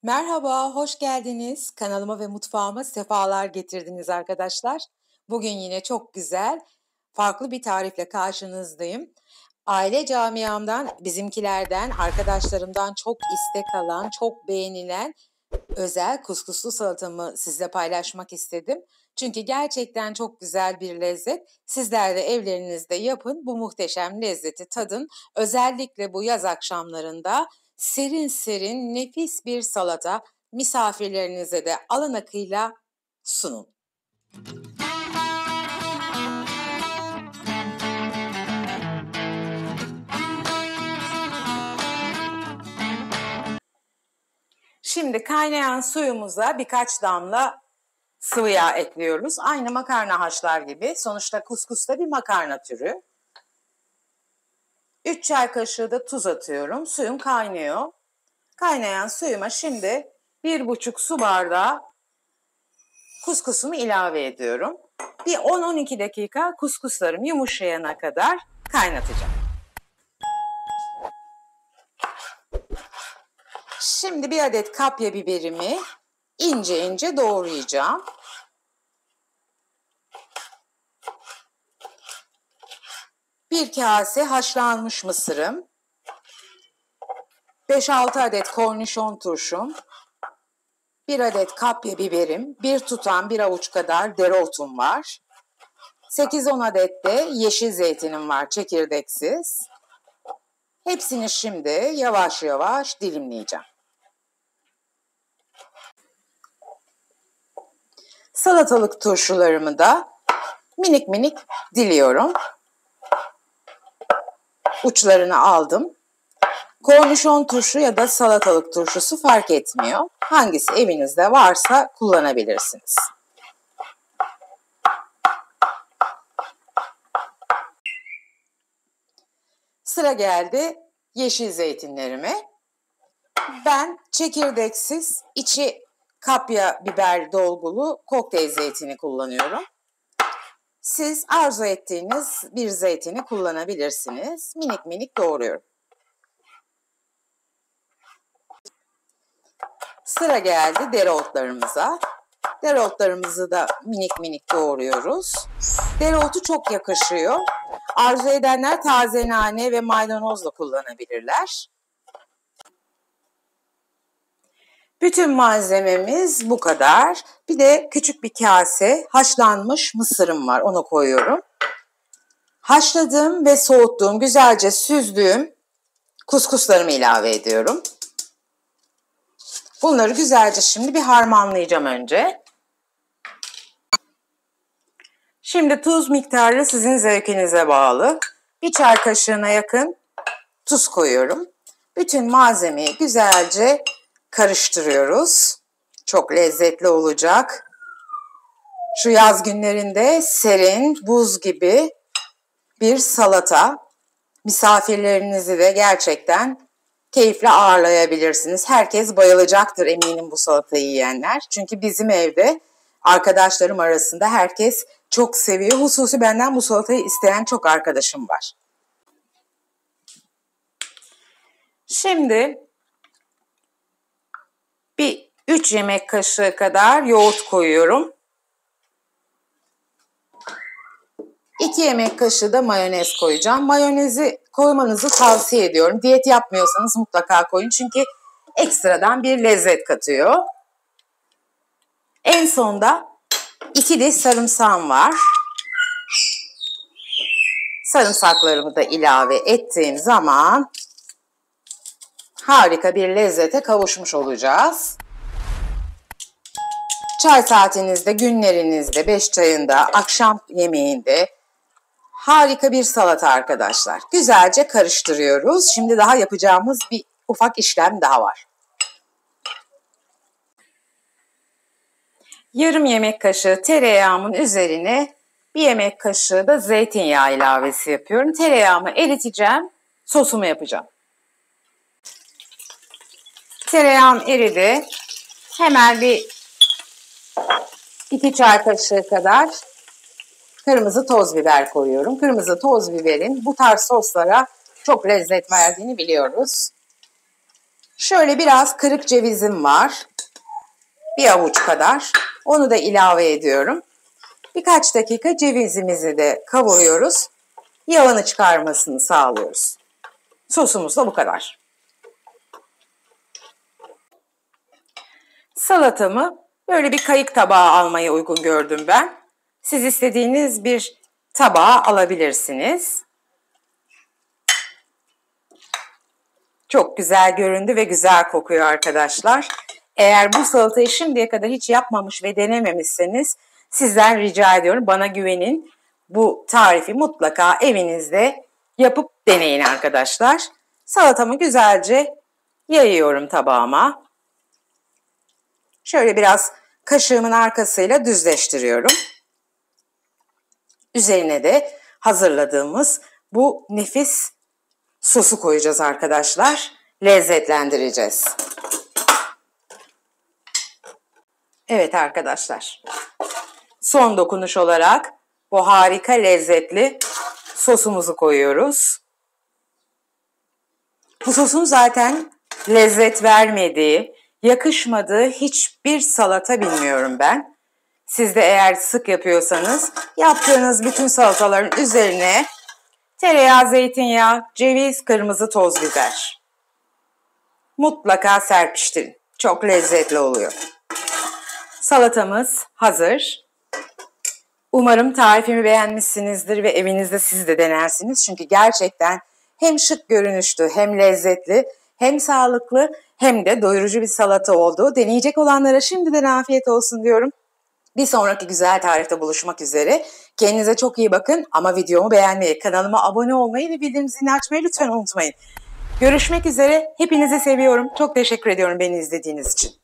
Merhaba, hoş geldiniz. Kanalıma ve mutfağıma sefalar getirdiniz arkadaşlar. Bugün yine çok güzel, farklı bir tarifle karşınızdayım. Aile camiamdan, bizimkilerden, arkadaşlarımdan çok istek alan, çok beğenilen özel kuskuslu salatamı sizle paylaşmak istedim. Çünkü gerçekten çok güzel bir lezzet. Sizler de evlerinizde yapın, bu muhteşem lezzeti tadın. Özellikle bu yaz akşamlarında serin serin nefis bir salata misafirlerinize de alın akıyla sunun. Şimdi kaynayan suyumuza birkaç damla sıvı yağ ekliyoruz. Aynı makarna haşlar gibi. Sonuçta kuskus da bir makarna türü. 3 çay kaşığı da tuz atıyorum. Suyum kaynıyor. Kaynayan suyuma şimdi 1,5 su bardağı kuskusumu ilave ediyorum. Bir 10-12 dakika kuskuslarım yumuşayana kadar kaynatacağım. Şimdi bir adet kapya biberimi ince ince doğrayacağım. Bir kase haşlanmış mısırım, 5-6 adet kornişon turşum, 1 adet kapya biberim, 1 tutam 1 avuç kadar dereotum var. 8-10 adet de yeşil zeytinim var çekirdeksiz. Hepsini şimdi yavaş yavaş dilimleyeceğim. Salatalık turşularımı da minik minik diliyorum. Uçlarını aldım. Kornişon turşu ya da salatalık turşusu fark etmiyor. Hangisi evinizde varsa kullanabilirsiniz. Sıra geldi yeşil zeytinlerime. Ben çekirdeksiz, içi kapya biber dolgulu kokteyl zeytini kullanıyorum. Siz arzu ettiğiniz bir zeytini kullanabilirsiniz. Minik minik doğruyorum. Sıra geldi dereotlarımıza. Dereotlarımızı da minik minik doğruyoruz. Dereotu çok yakışıyor. Arzu edenler taze nane ve maydanozla kullanabilirler. Bütün malzememiz bu kadar. Bir de küçük bir kase haşlanmış mısırım var. Onu koyuyorum. Haşladığım ve soğuttuğum, güzelce süzdüğüm kuskuslarımı ilave ediyorum. Bunları güzelce şimdi bir harmanlayacağım önce. Şimdi tuz miktarı sizin zevkinize bağlı. 1 çay kaşığına yakın tuz koyuyorum. Bütün malzemeyi güzelce karıştırıyoruz. Çok lezzetli olacak. Şu yaz günlerinde serin, buz gibi bir salata. Misafirlerinizi de gerçekten keyifle ağırlayabilirsiniz. Herkes bayılacaktır eminim bu salatayı yiyenler. Çünkü bizim evde arkadaşlarım arasında herkes çok seviyor. Hususi benden bu salatayı isteyen çok arkadaşım var. Şimdi bir 3 yemek kaşığı kadar yoğurt koyuyorum. 2 yemek kaşığı da mayonez koyacağım. Mayonezi koymanızı tavsiye ediyorum. Diyet yapmıyorsanız mutlaka koyun çünkü ekstradan bir lezzet katıyor. En sonda 2 diş sarımsağım var. Sarımsaklarımı da ilave ettiğim zaman harika bir lezzete kavuşmuş olacağız. Çay saatinizde, günlerinizde, 5 çayında, akşam yemeğinde harika bir salata arkadaşlar. Güzelce karıştırıyoruz. Şimdi daha yapacağımız bir ufak işlem daha var. Yarım yemek kaşığı tereyağımın üzerine 1 yemek kaşığı da zeytinyağı ilavesi yapıyorum. Tereyağımı eriteceğim, sosumu yapacağım. Tereyağım eridi. Hemen bir 2 çay kaşığı kadar kırmızı toz biber koyuyorum. Kırmızı toz biberin bu tarz soslara çok lezzet verdiğini biliyoruz. Şöyle biraz kırık cevizim var. Bir avuç kadar. Onu da ilave ediyorum. Birkaç dakika cevizimizi de kavuruyoruz. Yağını çıkarmasını sağlıyoruz. Sosumuz da bu kadar. Salatamı böyle bir kayık tabağı almayı uygun gördüm ben. Siz istediğiniz bir tabağa alabilirsiniz. Çok güzel göründü ve güzel kokuyor arkadaşlar. Eğer bu salatayı şimdiye kadar hiç yapmamış ve denememişseniz sizden rica ediyorum, bana güvenin. Bu tarifi mutlaka evinizde yapıp deneyin arkadaşlar. Salatamı güzelce yayıyorum tabağıma. Şöyle biraz kaşığımın arkasıyla düzleştiriyorum. Üzerine de hazırladığımız bu nefis sosu koyacağız arkadaşlar. Lezzetlendireceğiz. Evet arkadaşlar. Son dokunuş olarak bu harika lezzetli sosumuzu koyuyoruz. Bu sosun zaten lezzet vermediği, yakışmadığı hiçbir salata bilmiyorum ben. Siz de eğer sık yapıyorsanız yaptığınız bütün salataların üzerine tereyağı, zeytinyağı, ceviz, kırmızı toz biber mutlaka serpiştirin. Çok lezzetli oluyor. Salatamız hazır. Umarım tarifimi beğenmişsinizdir ve evinizde siz de denersiniz. Çünkü gerçekten hem şık görünüşlü, hem lezzetli, hem sağlıklı, hem de doyurucu bir salata oldu. Deneyecek olanlara şimdiden afiyet olsun diyorum. Bir sonraki güzel tarifte buluşmak üzere. Kendinize çok iyi bakın ama videomu beğenmeyi, kanalıma abone olmayı ve bildirim zilini açmayı lütfen unutmayın. Görüşmek üzere. Hepinizi seviyorum. Çok teşekkür ediyorum beni izlediğiniz için.